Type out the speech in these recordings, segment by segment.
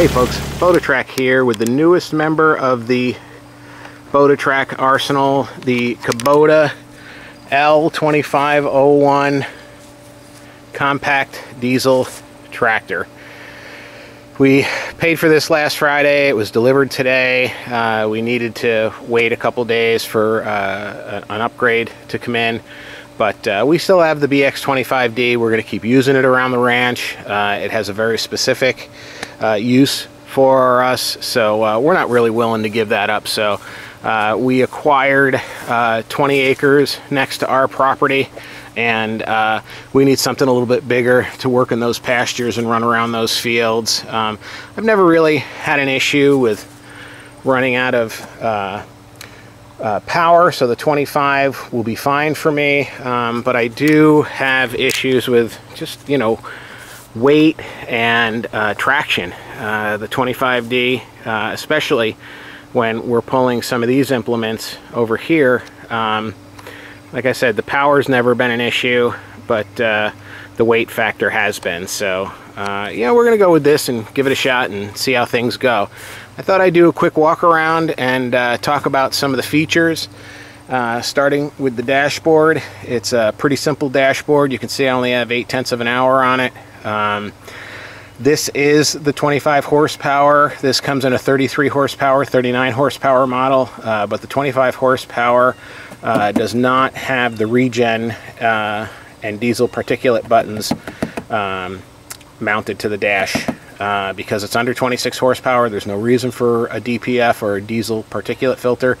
Hey folks, BotaTrac here with the newest member of the BotaTrac arsenal, the Kubota L2501 compact diesel tractor. We paid for this last Friday. It was delivered today. We needed to wait a couple days for an upgrade to come in, but we still have the BX25D. We're going to keep using it around the ranch. It has a very specific use for us, so we're not really willing to give that up. So we acquired 20 acres next to our property, and we need something a little bit bigger to work in those pastures and run around those fields. I've never really had an issue with running out of power, so the 25 will be fine for me, but I do have issues with just, you know, weight and traction. The 25D, especially when we're pulling some of these implements over here. Like I said, the power's never been an issue, but the weight factor has been. So yeah, we're gonna go with this and give it a shot and see how things go. I thought I'd do a quick walk around and talk about some of the features, starting with the dashboard. It's a pretty simple dashboard. You can see I only have 0.8 of an hour on it. This is the 25 horsepower. This comes in a 33 horsepower, 39 horsepower model, but the 25 horsepower does not have the regen and diesel particulate buttons mounted to the dash. Because it's under 26 horsepower, there's no reason for a DPF or a diesel particulate filter.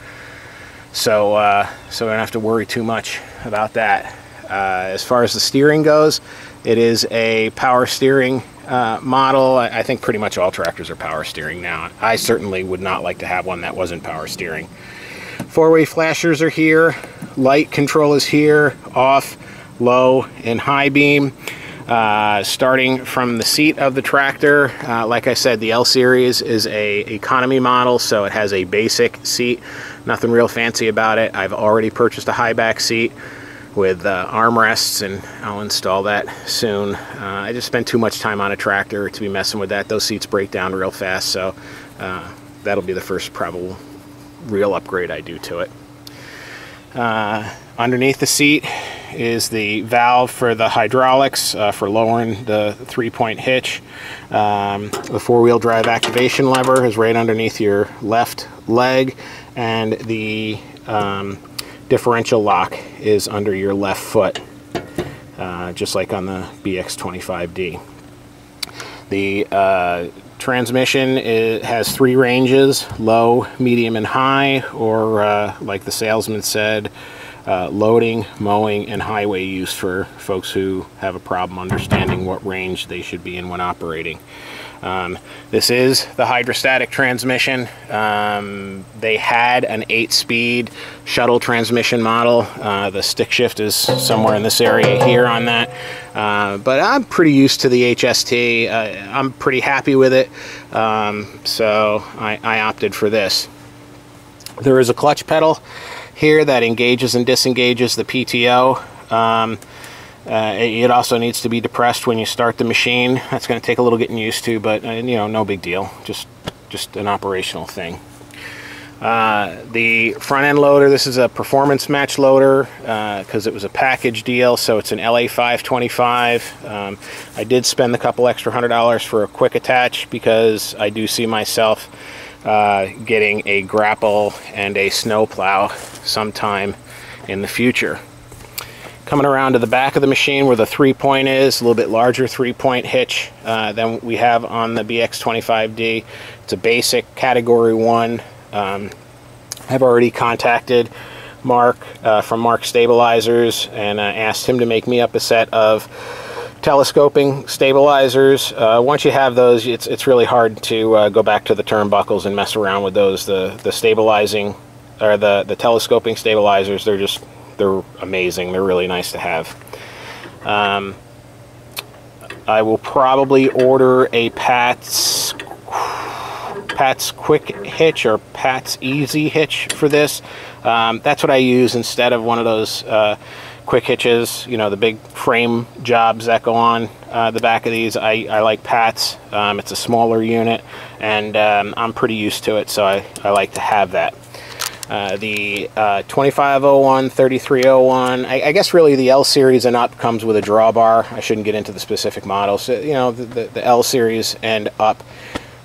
So we don't have to worry too much about that. As far as the steering goes, it is a power steering model. I think pretty much all tractors are power steering now. I certainly would not like to have one that wasn't power steering. Four-way flashers are here. Light control is here, off, low, and high beam. Starting from the seat of the tractor, like I said, the L series is a economy model, so it has a basic seat. Nothing real fancy about it. I've already purchased a high back seat with armrests, and I'll install that soon. I just spend too much time on a tractor to be messing with that. Those seats break down real fast, so that'll be the first probable real upgrade I do to it. Underneath the seat is the valve for the hydraulics for lowering the 3-point hitch. The four-wheel drive activation lever is right underneath your left leg, and the differential lock is under your left foot, just like on the BX25D. The transmission has 3 ranges: low, medium, and high, or like the salesman said, loading, mowing, and highway use for folks who have a problem understanding what range they should be in when operating. This is the hydrostatic transmission. They had an 8-speed shuttle transmission model. The stick shift is somewhere in this area here on that. But I'm pretty used to the HST. I'm pretty happy with it. So I opted for this. There is a clutch pedal here that engages and disengages the PTO. It also needs to be depressed when you start the machine. That's going to take a little getting used to, but you know, no big deal. Just an operational thing. The front end loader, this is a performance match loader because it was a package deal, so it's an LA525. I did spend a couple extra $100 for a quick attach because I do see myself getting a grapple and a snow plow sometime in the future. Coming around to the back of the machine where the 3-point is, a little bit larger 3-point hitch than we have on the BX25D. It's a basic category 1. I've already contacted Mark from Mark Stabilizers and asked him to make me up a set of telescoping stabilizers. Once you have those, it's really hard to go back to the turnbuckles and mess around with those. The stabilizing, or the telescoping stabilizers, they're amazing. They're really nice to have. I will probably order a Pat's Quick Hitch or Pat's Easy Hitch for this. That's what I use instead of one of those quick hitches, you know, the big frame jobs that go on the back of these. I like Pat's. It's a smaller unit, and I'm pretty used to it, so I like to have that. The 2501, 3301, I guess really the L series and up comes with a drawbar. I shouldn't get into the specific models. You know, the L series and up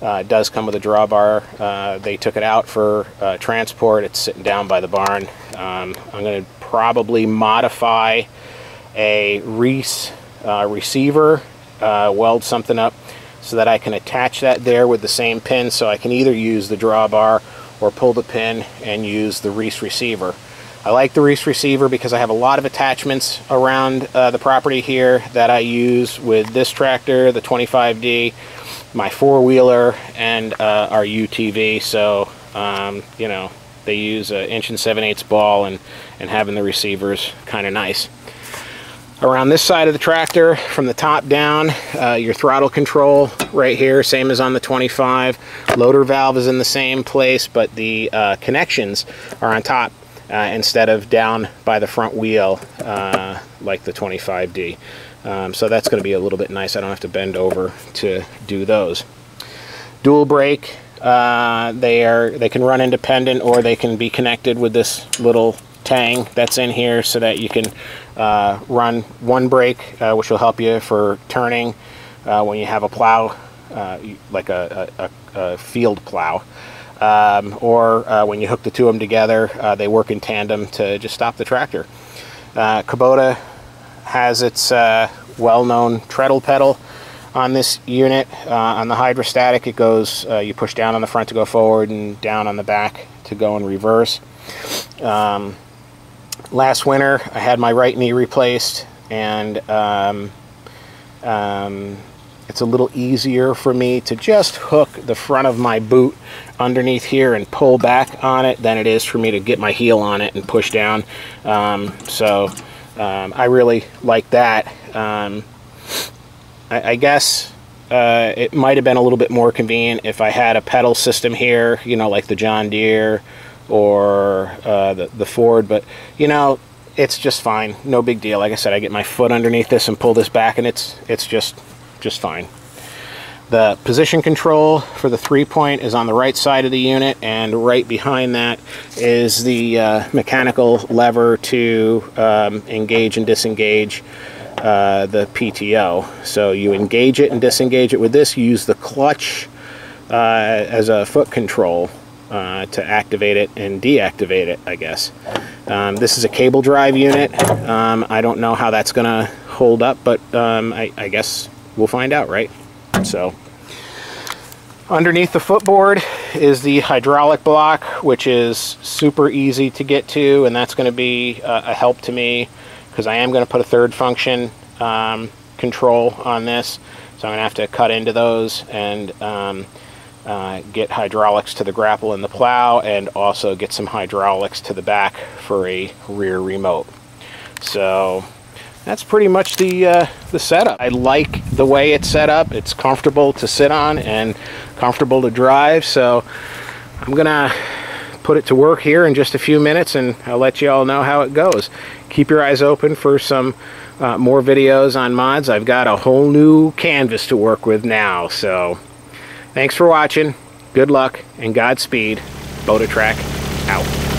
does come with a drawbar. They took it out for transport. It's sitting down by the barn. I'm going to probably modify a Reese receiver, weld something up so that I can attach that there with the same pin, so I can either use the drawbar or pull the pin and use the Reese receiver. I like the Reese receiver because I have a lot of attachments around the property here that I use with this tractor, the 25D, my four-wheeler, and our UTV. So you know, they use an 1 7/8" ball, and having the receivers kind of nice. Around this side of the tractor, from the top down, your throttle control right here, same as on the 25. Loader valve is in the same place, but the connections are on top instead of down by the front wheel like the 25D. So that's going to be a little bit nice. I don't have to bend over to do those. Dual brake. They can run independent, or they can be connected with this little tang that's in here, so that you can run one brake, which will help you for turning when you have a plow, like a field plow, or when you hook the two of them together. They work in tandem to just stop the tractor. Kubota has its well-known treadle pedal on this unit. On the hydrostatic, it goes, you push down on the front to go forward and down on the back to go in reverse. Last winter, I had my right knee replaced, and it's a little easier for me to just hook the front of my boot underneath here and pull back on it than it is for me to get my heel on it and push down. I really like that. I guess it might have been a little bit more convenient if I had a pedal system here, you know, like the John Deere or the Ford, but you know, it's just fine. No big deal. Like I said, I get my foot underneath this and pull this back, and it's just fine. The position control for the 3-point is on the right side of the unit, and right behind that is the mechanical lever to engage and disengage the PTO. So you engage it and disengage it with this. You use the clutch as a foot control to activate it and deactivate it, I guess. This is a cable drive unit. I don't know how that's gonna hold up, but I guess we'll find out, right? So underneath the footboard is the hydraulic block, which is super easy to get to, and that's going to be a help to me because I am going to put a third function control on this, so I'm going to have to cut into those and get hydraulics to the grapple in the plow, and also get some hydraulics to the back for a rear remote. So that's pretty much the setup. I like the way it's set up. It's comfortable to sit on and comfortable to drive, so I'm gonna put it to work here in just a few minutes, and I'll let you all know how it goes. Keep your eyes open for some more videos on mods. I've got a whole new canvas to work with now, so thanks for watching. Good luck and Godspeed. BotaTrac out.